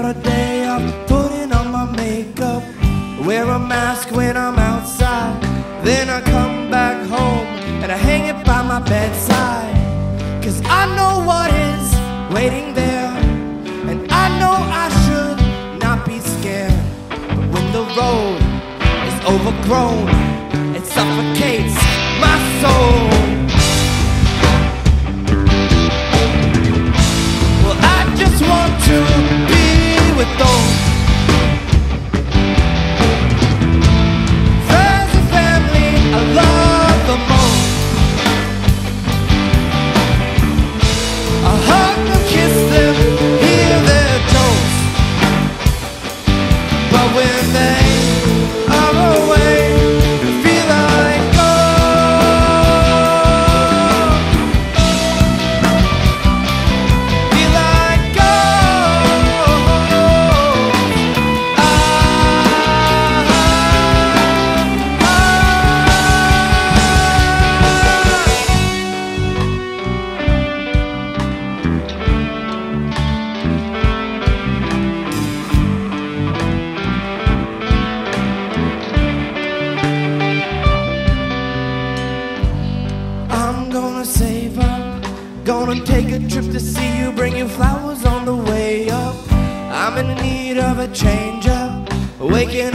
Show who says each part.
Speaker 1: start a day off putting on my makeup, wear a mask when I'm outside. Then I come back home and I hang it by my bedside, 'cause I know what is waiting there, and I know I should not be scared. But when the road is overgrown, it suffocates my soul. Well, I just want to be with those friends and family I love the most. I hug them, kiss them, hear their jokes. But when they are away, I feel like gold. Feel like gold. I'm gonna save up, gonna take a trip to see you, bring you flowers on the way up. I'm in need of a change up, waking